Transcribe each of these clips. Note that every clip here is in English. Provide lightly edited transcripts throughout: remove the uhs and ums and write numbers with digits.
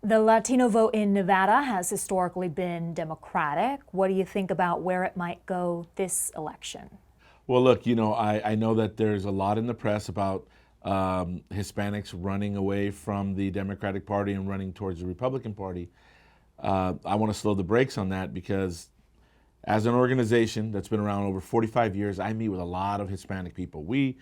The Latino vote in Nevada has historically been Democratic. What do you think about where it might go this election? Well, look, I know that there's a lot in the press about Hispanics running away from the Democratic Party and running towards the Republican Party. I want to slow the brakes on that because as an organization that's been around over 45 years, I meet with a lot of Hispanic people. We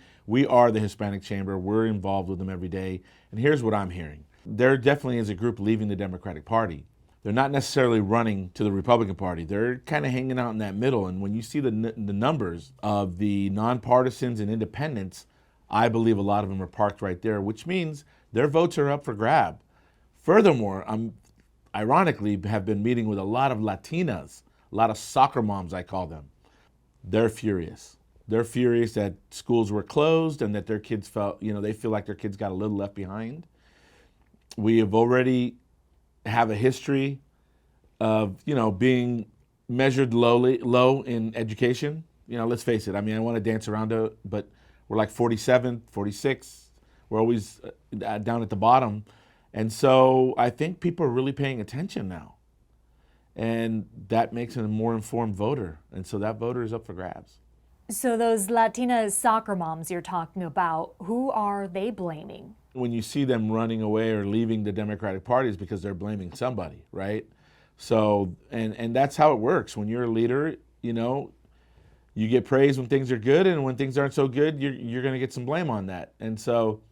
are the Hispanic Chamber. We're involved with them every day. And here's what I'm hearing. There definitely is a group leaving the Democratic Party. They're not necessarily running to the Republican Party. They're kind of hanging out in that middle. And when you see the numbers of the nonpartisans and independents, I believe a lot of them are parked right there, which means their votes are up for grab. Furthermore, I'm ironically have been meeting with a lot of Latinas, a lot of soccer moms, I call them. They're furious. They're furious that schools were closed and that their kids felt, they feel like their kids got a little left behind. We have already have a history of, being measured low in education. Let's face it. I mean, I want to dance around it, but we're like 47, 46. We're always down at the bottom. And so I think people are really paying attention now. And that makes a more informed voter. And so that voter is up for grabs. So those Latina soccer moms you're talking about, who are they blaming? When you see them running away or leaving the Democratic Party, is because they're blaming somebody, right? So, and that's how it works. When you're a leader, you get praised when things are good, and when things aren't so good, you're going to get some blame on that. And so,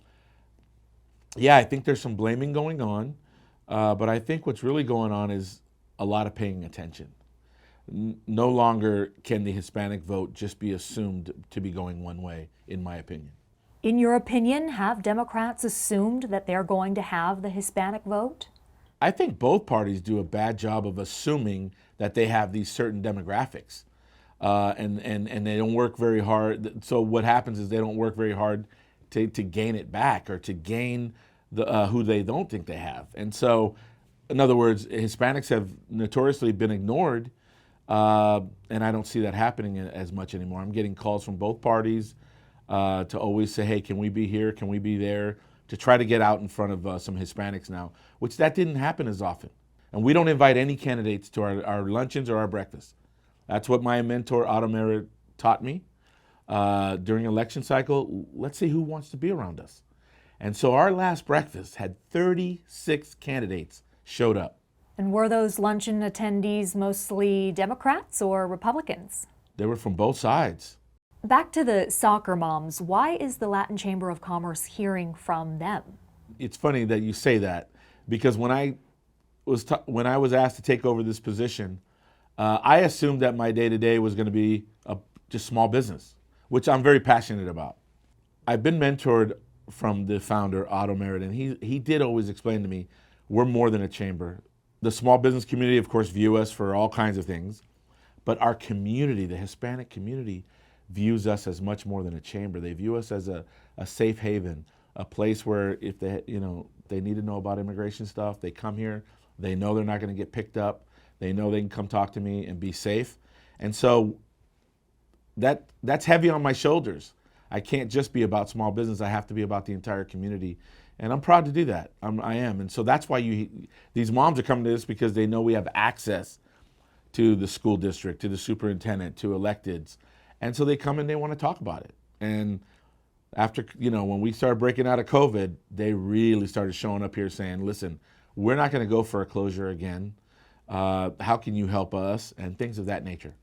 yeah, I think there's some blaming going on, but I think what's really going on is a lot of paying attention. No longer can the Hispanic vote just be assumed to be going one way, in my opinion. In your opinion, have Democrats assumed that they're going to have the Hispanic vote? I think both parties do a bad job of assuming that they have these certain demographics, and they don't work very hard. So what happens is they don't work very hard to gain it back or to gain who they don't think they have. And so, in other words, Hispanics have notoriously been ignored, and I don't see that happening as much anymore. I'm getting calls from both parties to always say, hey, can we be here? Can we be there? To try to get out in front of some Hispanics now, which that didn't happen as often. And we don't invite any candidates to our luncheons or our breakfasts. That's what my mentor, Otto Merritt, taught me during election cycle. Let's see who wants to be around us. And so our last breakfast had 36 candidates showed up. And were those luncheon attendees mostly Democrats or Republicans? They were from both sides. Back to the soccer moms, why is the Latin Chamber of Commerce hearing from them? It's funny that you say that because when I was asked to take over this position, I assumed that my day-to-day was going to be just small business, which I'm very passionate about. I've been mentored from the founder, Otto Merritt, and he did always explain to me, we're more than a chamber. The small business community, of course, view us for all kinds of things, but our community, the Hispanic community, views us as much more than a chamber. They view us as a safe haven, a place where if they need to know about immigration stuff, they come here, they know they're not going to get picked up, they know they can come talk to me and be safe. And so that's heavy on my shoulders. I can't just be about small business, I have to be about the entire community. And I'm proud to do that. I am. And so that's why these moms are coming to this, because they know we have access to the school district, to the superintendent, to electeds. And so they come and they want to talk about it. And after, when we started breaking out of COVID, they really started showing up here saying, listen, we're not going to go for a closure again. How can you help us? And things of that nature.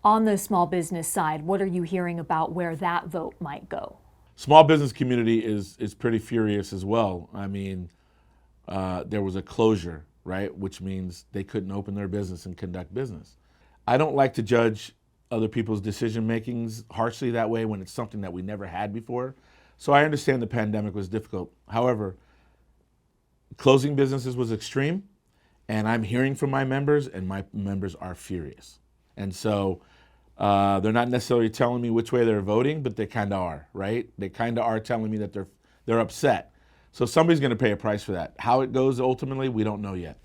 On the small business side, what are you hearing about where that vote might go? Small business community is pretty furious as well. I mean, there was a closure, right? Which means they couldn't open their business and conduct business. I don't like to judge other people's decision makings harshly that way when it's something that we never had before. So I understand the pandemic was difficult. However, closing businesses was extreme, and I'm hearing from my members, and my members are furious. And so they're not necessarily telling me which way they're voting, but they kind of are, right? They kind of are telling me that they're upset. So somebody's going to pay a price for that. How it goes ultimately, we don't know yet.